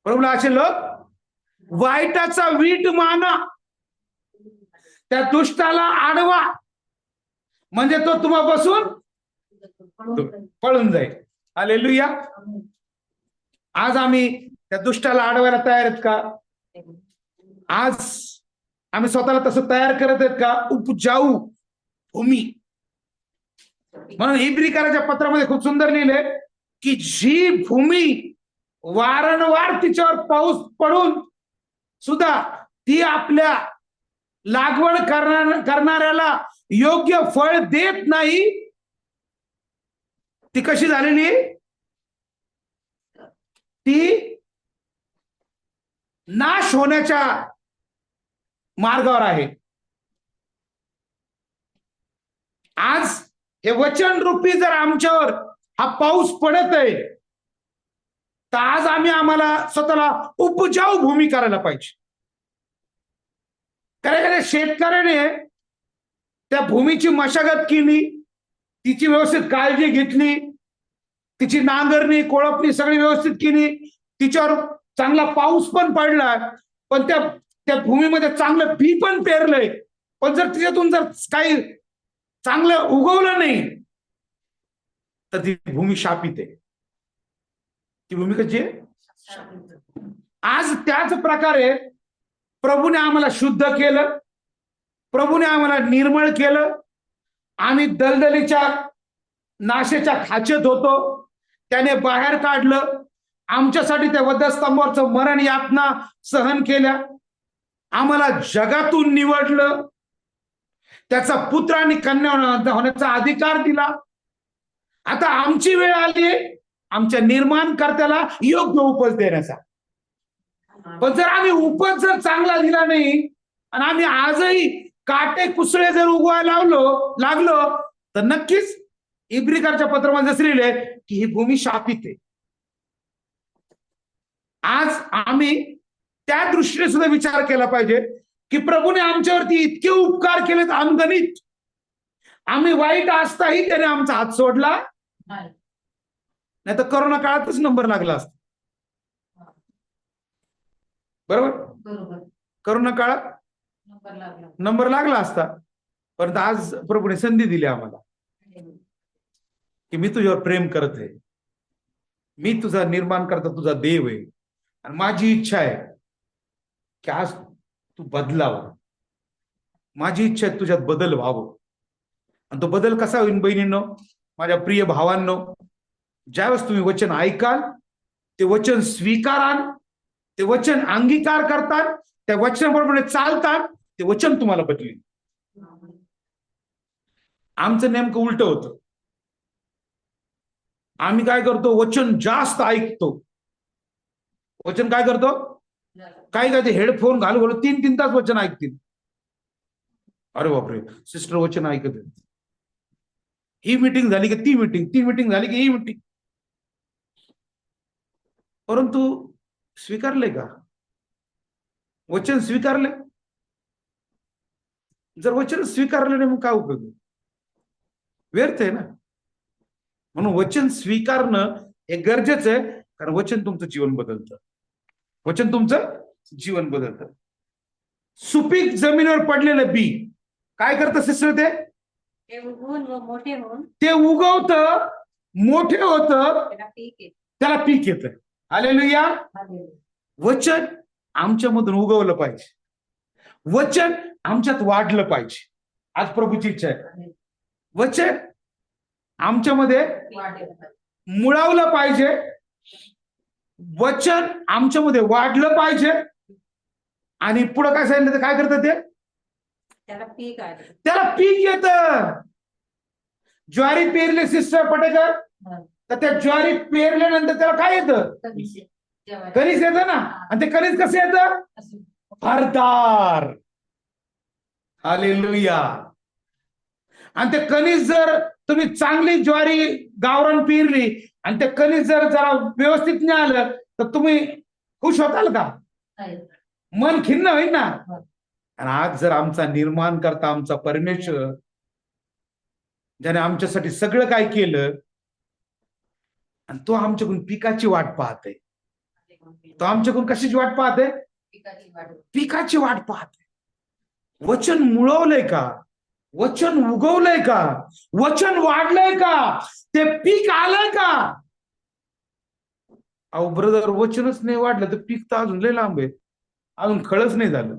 प्रभूला असे लोक वाईटाचा वीट माना, त्या दुष्टाला आडवा, म्हणजे तो तुम्हापासून पळून जाईल। हालेलुया। आज आम्ही त्या दुष्टाला अडवायला तयार आहेत का? आज आम्ही स्वतःला तसं तयार करत आहेत का? उपजाऊ भूमी म्हणून इब्रिकाराच्या पत्रामध्ये खूप सुंदर लिहिलंय की जी भूमी वारंवार तिच्यावर पाऊस पडून सुद्धा ती आपल्या लागवड करणाऱ्याला योग्य फळ देत नाही, ती कशी झालेली आहे? ती नाश होण्याच्या मार्गावर आहे। आज हे वचन रूपी जर आमच्यावर हा पाऊस पडत आहे तर आज आम्हाला स्वतःला उपजाऊ भूमी करायला पाहिजे। कारण शेतकऱ्याने त्या भूमीची मशागत केली, तिची व्यवस्थित काळजी घेतली, तिची नांगरणी कोळपणी सगळी व्यवस्थित केली, तिच्यावर चांगला पाऊस पण पडला, पण त्या भूमीमध्ये चांगलं बी पण पेरलंय, पण जर तिच्यातून जर काही चांगलं उगवलं नाही तर ती भूमी शापित आहे। ती भूमी कशी आहे? आज त्याच प्रकारे प्रभूने आम्हाला शुद्ध केलं, प्रभूने आम्हाला निर्मळ केलं। आम्ही दलदलीच्या नाशेच्या खाचेत होतो, त्याने बाहेर काढलं, आमच्यासाठी त्या वधस्तंभावरचं मरण यातना सहन केल्या, आम्हाला जगातून निवडलं, त्याचा पुत्र आणि कन्या होण्याचा अधिकार दिला। आता आमची वेळ आली आमच्या निर्माणकर्त्याला योग्य उपज देण्याचा। पण जर आम्ही उपज जर चांगला दिला नाही आणि आम्ही आजही काटे कुसळे जर उगवायला लागलो तर नक्कीच इब्रिकाच्या पत्रामध्ये जसं लिहिलंय की ही भूमी शापित आहे। आज आम्ही त्या दृष्टीने सुद्धा विचार केला पाहिजे की प्रभूने आमच्यावरती इतके उपकार केलेत अनगणित, आम्ही वाईट असताही त्याने आमचा हात सोडला नाही तर करोना काळातच नंबर लागला असता। बरोबर? करोना काळात नंबर लागला असता, परंतु आज प्रभूने संधी दिली आम्हाला की मी तुझ्यावर प्रेम करत आहे, मी तुझा निर्माण करता, तुझा देव आहे, आणि माझी इच्छा आहे की आज तू बदलावं, माझी इच्छा आहे तुझ्यात बदल व्हावं। आणि तो बदल कसा होईल बहिणींनो, माझ्या प्रिय भावांनो? ज्यावेळेस तुम्ही वचन ऐकाल, ते वचन स्वीकाराल, ते वचन अंगीकार करतात, त्या वचनाप्रमाणे चालतात, ते वचन तुम्हाला बदलेल। आमचं नेमकं उलट होतं। आम्ही काय करतो? वचन जास्त ऐकतो। वचन काय करतो? काय ते हेडफोन घालून 3-3 तास वचन ऐकतील। अरे बापरे, सिस्टर वचन ऐकत आहेत, ही मीटिंग झाली की ती मीटिंग, ती मीटिंग झाली की ही मीटिंग। परंतु स्वीकारले का? वचन स्वीकारले? जर वचन स्वीकारले नाही मग काय उपयोग? व्यर्थ आहे ना। म्हणून वचन स्वीकारणं हे गरजेचं आहे, कारण वचन तुमचं जीवन बदलतं, वचन तुमचं जीवन बदलतं। सुपीक जमिनीवर पडलेलं बी काय करतं सिस्टर? ते उगवून व मोठे होऊन ते उगवतं, मोठे होतं, त्याला पीक येतं। हालेलुया। वचन आमच्यामधून उगवलं पाहिजे, वचन आमच्यात वाढलं पाहिजे। आज प्रभूची इच्छा आहे वचन आमच्यामध्ये मुळावलं पाहिजे, वचन आमच्यामध्ये वाढलं पाहिजे। आणि पुढे काय सांगितलं? काय करतं ते? त्याला पीक आहे, त्याला पीक येतं। ज्वारी पेरले सिस्टर पटेकर, तर त्या ज्वारी पेरल्यानंतर त्याला काय येतं? कणीस येतं ना. आणि ते कणीस कसं येतं? भरदार. हालेलुया. आणि ते कणीस जर तुम्ही चांगली ज्वारी गावरान पेरली आणि ते कणीस जर जरा व्यवस्थित नाही आलं तर तुम्ही खुश होताल का? मन खिन्न होईल ना. आणि आज जर आमचा निर्माण करता आमचा परमेश्वर, ज्याने आमच्यासाठी सगळं काय केलं, आणि तो आमच्याकडून पिकाची वाट पाहते. तो आमच्याकडून कशाची वाट पाहते? पिकाची वाट पाहते. वचन मुळवलंय का? वचन उगवलंय का? वचन वाढलंय का? ते पीक आलंय का? अहो ब्रदर, वचनच नाही वाढलं तर पीक तर अजून लय लांब आहे, अजून खळच नाही झालं.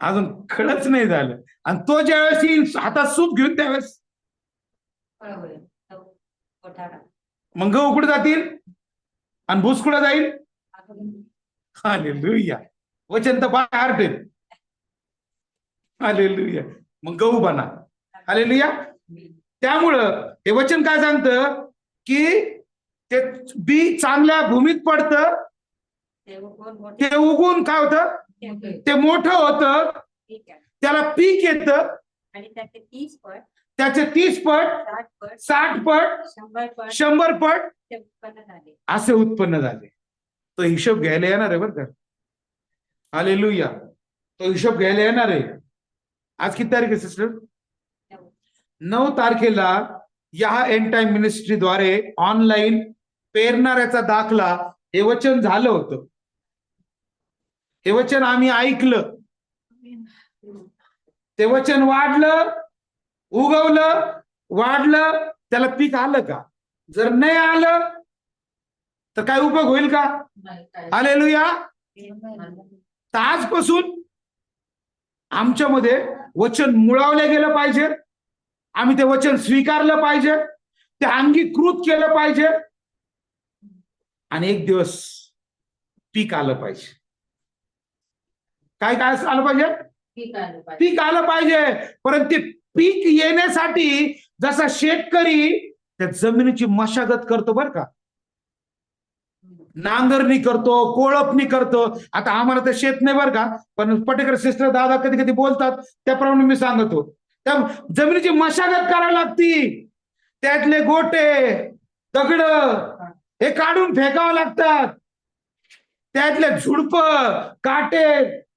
अजून खळच नाही झालं. आणि तो ज्यावेळेस येईल हातात सूप घेऊन त्यावेळेस मग गहू कुठे जातील आणि भूस कुठे जाईल? हालेलुया. वचन तर बाहेर ठेव. हालेलुया. मग गहू बना. हालेलुया. त्यामुळं हे वचन काय सांगतं की ते बी चांगल्या भूमीत पडतं, ते उगून काय होतं? ते मोठं होतं, त्याला पीक येतं आणि त्याचे 30 पट, त्याचे 30 पट, 60 पट, 60 पट, 100 100 पट पट ते उत्पन्न झाले. असे उत्पन्न झाले. तो हिशोब घ्यायला येणार आहे बरं का. हालेलुया. तो हिशोब घ्यायला येणार आहे. आज किती तारीख आहे सिस्टर? 9 तारखेला या एंड टाइम मिनिस्ट्रीद्वारे ऑनलाईन पेरणाऱ्याचा दाखला हे वचन झालं होतं. हे वचन आम्ही ऐकलं, ते वचन वाढलं, उगवलं, वाढलं, त्याला पीक आलं का? जर नाही आलं तर काय उपयोग होईल का? हालेलुया. तर आजपासून आमच्यामध्ये वचन मुळावलं गेलं पाहिजे. आम्ही ते वचन स्वीकारलं पाहिजे, ते अंगीकृत केलं पाहिजे, आणि एक दिवस पीक आलं पाहिजे. काय काय आलं पाहिजे? पीक आलं पाहिजे. परंतु ते पीक येण्यासाठी जसा शेतकरी त्या जमिनीची मशागत करतो बरं का, नांगरणी करतो, कोळपणी करतो. आता आम्हाला तर शेत नाही बरं का, पण पटेकर सिस्टर दादा कधी कधी बोलतात त्याप्रमाणे मी सांगतो. त्या जमिनीची मशागत करावी लागती. त्यातले गोटे, दगड हे काढून फेकावं लागतात. त्यातले झुडप, काटे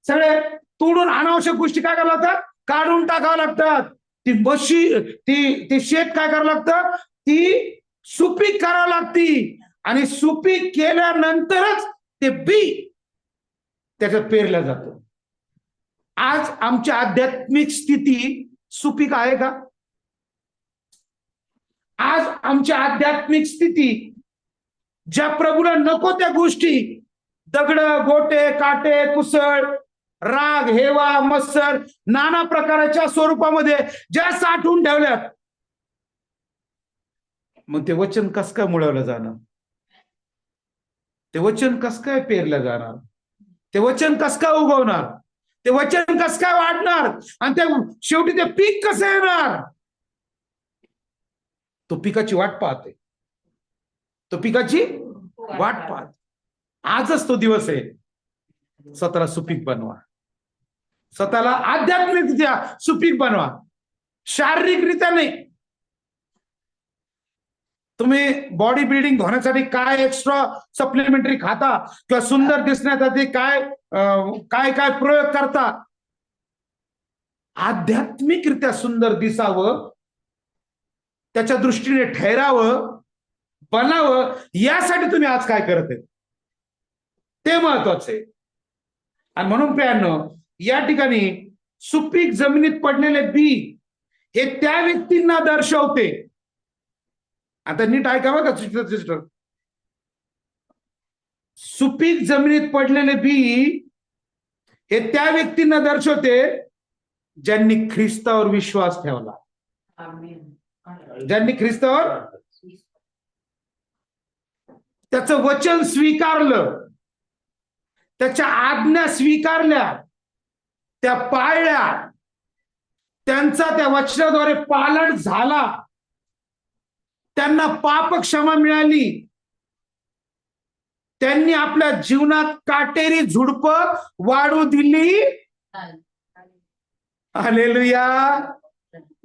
सगळे तोडून अनावश्यक गोष्टी काय करावं लागतात? काढून टाकावं लागतात. ती शेत काय करावं लागतं? ती सुपीक करावं लागती. आणि सुपीक केल्यानंतरच ते बी त्याच्यात पेरलं जातं. आज आमची आध्यात्मिक स्थिती सुपीक आहे का? आज आमची आध्यात्मिक स्थिती ज्या प्रभूला नको त्या गोष्टी, दगड, गोटे, काटे, कुसळ, राग, हेवा, मत्सर, नाना प्रकारच्या स्वरूपामध्ये ज्या साठवून ठेवल्यात, मग ते वचन कस काय मुळवलं जाणार? ते वचन कस काय पेरलं जाणार? ते वचन कस काय उगवणार? ते वचन कस काय वाढणार? आणि ते शेवटी ते पीक कसं येणार? तो पिकाची वाट पाहते. तो पिकाची वाट पाहते. आजच तो दिवस आहे. स्वतःला सुपीक बनवा. स्वतःला आध्यात्मिकरित्या सुपीक बनवा, शारीरिकरित्या नाही. तुम्ही बॉडी बिल्डिंग होण्यासाठी काय एक्स्ट्रा सप्लिमेंटरी खाता किंवा सुंदर दिसण्यासाठी काय काय काय प्रयोग करता, आध्यात्मिकरित्या सुंदर दिसावं, त्याच्या दृष्टीने ठहरावं, बनावं, यासाठी तुम्ही आज काय करत आहे ते महत्वाचं आहे. आणि म्हणून प्रियांनो, या ठिकाणी सुपीक जमिनीत पडलेले बी हे त्या व्यक्तींना दर्शवते. आता नीट ऐका बघा सिस्टर, सुपीक जमिनीत पडलेले बी हे त्या व्यक्तींना दर्शवते ज्यांनी ख्रिस्तावर विश्वास ठेवला. ज्यांनी ख्रिस्तावर त्याचं वचन स्वीकारलं, त्याच्या आज्ञा स्वीकारल्या, त्या पाळल्या, त्यांचा त्या वचनाद्वारे पालन झाला, त्यांना पाप क्षमा मिळाली, त्यांनी आपल्या जीवनात काटेरी झुडपं वाढू दिली. हालेलुया.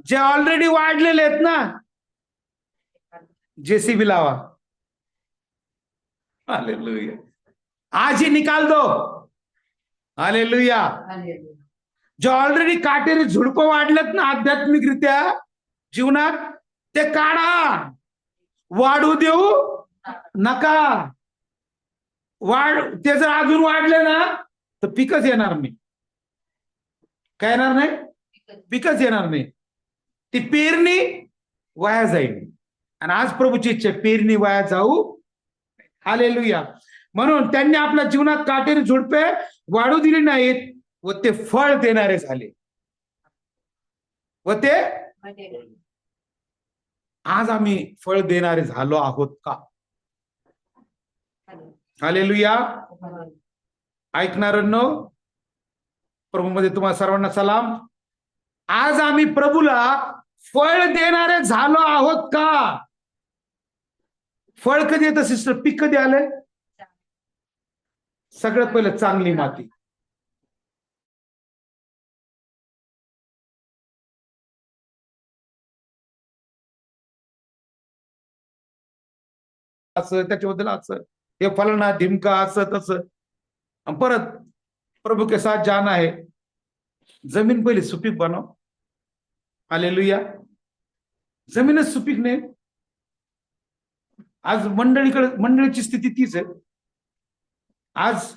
जे ऑलरेडी वाढलेले आहेत ना, जेसीबी लावा. हालेलुया. आज ही निकाल दो. हालेलुया. जे ऑलरेडी काटेरी झुडपं वाढलेत ना आध्यात्मिकरित्या जीवनात, ते काढा. वाढू देऊ नका. ते जर अजून वाढले ना तर पिकच येणार नाही. काय येणार नाही? पिकच येणार नाही. ती पेरणी वाया जाईल. आणि आज प्रभूची इच्छा, पेरणी वाया जाऊ. हालेलुया. म्हणून त्यांनी आपल्या जीवनात काटेरी झुडपे वाढू दिली नाहीत व ते फळ देणारे झाले. व ते आज आम्ही फळ देणारे झालो आहोत का? हालेलुया. ऐकणाऱ्यांनो, प्रभूमध्ये तुम्हाला सर्वांना सलाम. आज आम्ही प्रभूला फळ देणारे झालो आहोत का? फळ कधी येतं सिस्टर? पीक कधी आलंय? सगळ्यात पहिलं चांगली माती. असं त्याच्याबद्दल असं हे फलाना ढिमका असं तसं. परत प्रभू के साथ जाना है. जमीन पहिली सुपीक बनव. हालेलुया. जमीनच सुपीक नाही. आज मंडळीची स्थिती तीच आहे. आज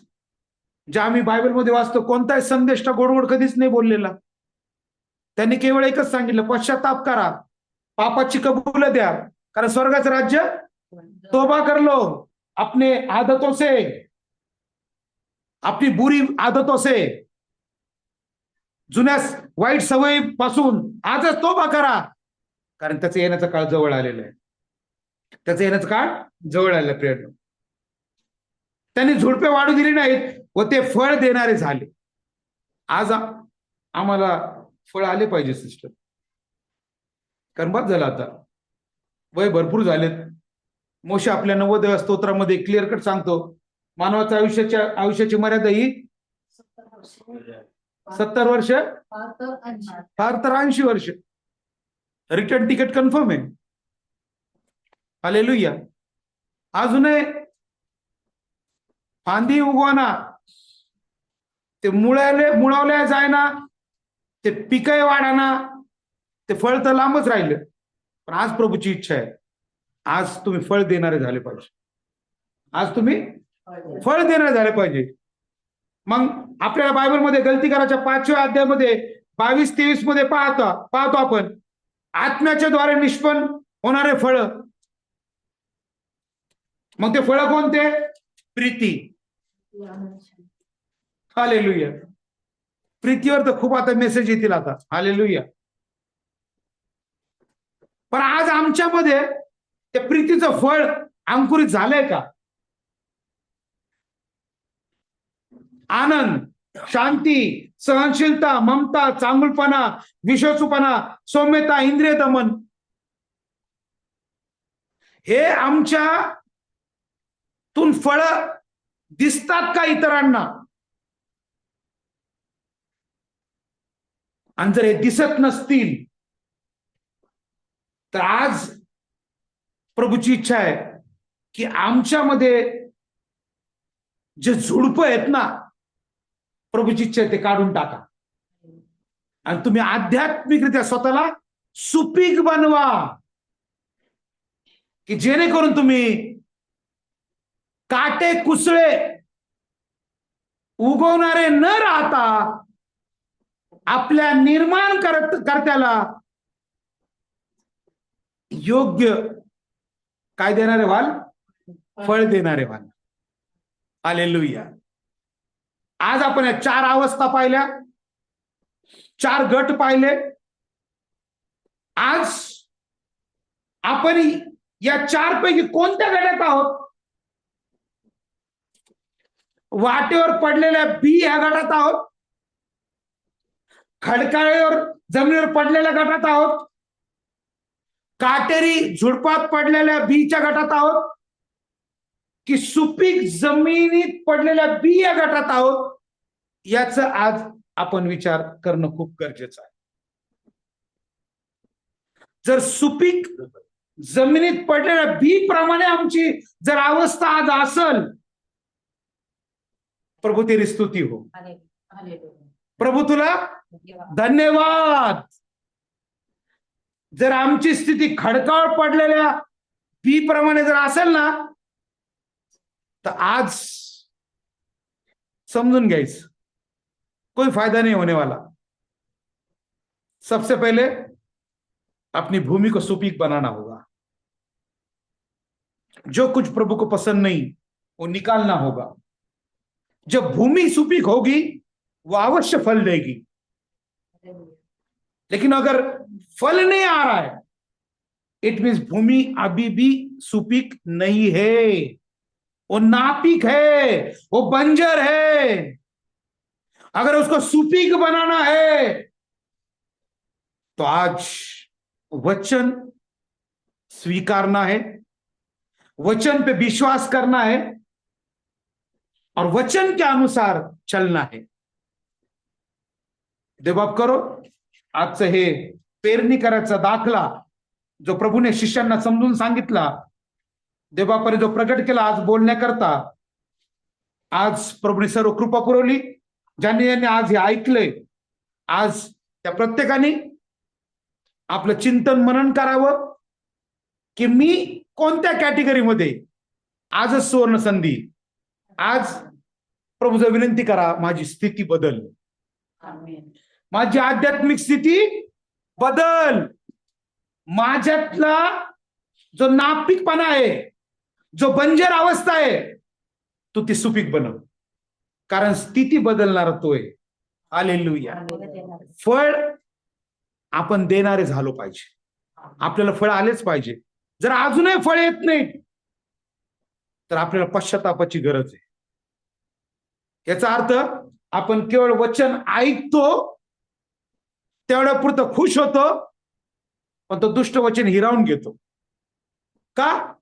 जे आम्ही बायबलमध्ये वाचतो, कोणताही संदेश गोडगोड कधीच नाही बोललेला. त्यांनी केवळ एकच सांगितलं, पश्चाताप करा, पापाची कबूल द्या, कारण स्वर्गाचं राज्य. तोबा कर लो अपने आदतों से, अपनी बुरी आदतों से, जुन्या वाईट सवयीपासून आजच तोबा करा, कारण त्याचं येण्याचा काळ जवळ आलेला आहे. त्याचं येण्याचा काळ जवळ आलेला प्रिय. त्यांनी झुडपे वाढू दिली नाहीत व ते फळ देणारे झाले. आज आम्हाला फळ आले पाहिजे सिस्टर. कारण बस झालं, आता वय भरपूर झालेत. मोशे आपल्या 90व्या स्तोत्रामध्ये क्लिअर कट सांगतो, मानवाच्या आयुष्याची मर्यादा ही 70 वर्ष, फार तर 80 वर्ष. रिटर्न तिकीट कन्फर्म आहे. हालेलुया. अजूनही फांदी उगवाना, ते मुळवल्या जायना, ते पिकं वाढाना, ते फळ तर लांबच राहिलं. पण आज प्रभूची इच्छा आहे, आज तुम्ही फळ देणारे झाले पाहिजे. आज तुम्ही फळ देणारे झाले पाहिजे. मग आपल्याला बायबलमध्ये गलतीकाराच्या 5व्या अध्यायामध्ये 22-23 मध्ये पाहतो आपण आत्म्याच्या द्वारे निष्पन्न होणारे फळ. मग ते फळ कोणते? प्रीती. हालेलुया. प्रीतीवर तर खूप आता मेसेज येतील आता. हालेलुया. पण आज आमच्यामध्ये त्या प्रीतीचं फळ अंकुरित झालंय का? आनंद, शांती, सहनशीलता, ममता, चांगुलपणा, विश्वासूपणा, सौम्यता, इंद्रिय दमन, हे आमच्यातून फळ दिसतात का इतरांना? आणि जर हे दिसत नसतील तर आज प्रभूची इच्छा आहे की आमच्यामध्ये जे झुडपं आहेत ना, प्रभूची इच्छा आहे ते काढून टाका आणि तुम्ही आध्यात्मिकरित्या स्वतःला सुपीक बनवा, की जेणेकरून तुम्ही काटे कुसळे उगवणारे न राहता आपल्या निर्माण कर्त्याला योग्य काय देणारे व्हाल? फळ देणारे व्हाल. हालेलुया. आज आपण या 4 अवस्था पाहिल्या, 4 गट पाहिले. आज आपण या 4 पैकी कोणत्या गटात आहोत? वाटेवर पडलेल्या बी ह्या गटात आहोत खडकाळ्यावर जमिनीवर पडलेल्या गटात आहोत, काटेरी झुडपात पडलेल्या बीच्या गटात आहोत, की सुपीक जमिनीत पडलेल्या बी या गटात आहोत, याचा आज आपण विचार करणं खूप गरजेचं आहे. जर सुपीक जमिनीत पडलेल्या बी प्रमाणे आमची जर अवस्था आज असेल, प्रभू तेरी स्तुती हो. प्रभू तुला धन्यवाद. जर आमची स्थिती खडकाळ पडलेल्या बी प्रमाणे जर असेल ना, तर आज समझून घ्यायचं कोई फायदा नहीं होने वाला. सबसे पहले अपनी भूमि को सुपीक बनाना होगा. जो कुछ प्रभु को पसंद नहीं वो निकालना होगा. जब भूमि सुपीक होगी वो अवश्य फल देगी. लेकिन अगर फल नहीं आ रहा है, इट मीन्स भूमि अभी भी सुपीक नहीं है, वो नापीक है, वो बंजर है. अगर उसको सुपीक बनाना है तो आज वचन स्वीकारना है, वचन पे विश्वास करना है और वचन के अनुसार चलना है. देवबाप करो आजचं हे पेरणी करायचा दाखला जो प्रभूने शिष्यांना समजून सांगितला, देवबापाने जो प्रकट केला आज बोलण्याकरता, आज प्रभूने सर्व कृपा पुरवली. ज्यांनी ज्यांनी आज हे ऐकलंय, आज त्या प्रत्येकाने आपलं चिंतन मनन करावं की मी कोणत्या कॅटेगरीमध्ये. आजच सुवर्ण संधी. आज प्रभूचं विनंती करा, माझी स्थिती बदल, माझी आध्यात्मिक स्थिती बदल. माझ्यातला जो नापिकपणा आहे, जो बंजर अवस्था आहे, तू ती सुपीक बनव, कारण स्थिती बदलणारा तो आहे. हालेलुया. फळ आपण देणारे झालो पाहिजे. आपल्याला फळ आलेच पाहिजे. जर अजूनही फळ येत नाही तर आपल्याला पश्चातापाची गरज आहे. याचा अर्थ आपण केवळ वचन ऐकतो, तेवढ्यापुरतं खुश होतो, पण तो दुष्ट वचन हिरावून घेतो. का?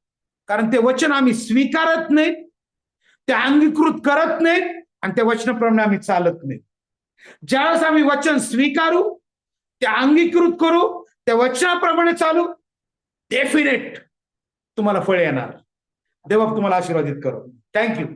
कारण ते वचन आम्ही स्वीकारत नाहीत, ते अंगीकृत करत नाहीत आणि त्या वचनाप्रमाणे आम्ही चालत नाही. ज्यावेळेस आम्ही वचन स्वीकारू, ते अंगीकृत करू, त्या वचनाप्रमाणे चालू, डेफिनेट तुम्हाला फळ येणार. देव तुम्हाला आशीर्वादित करो. थँक्यू.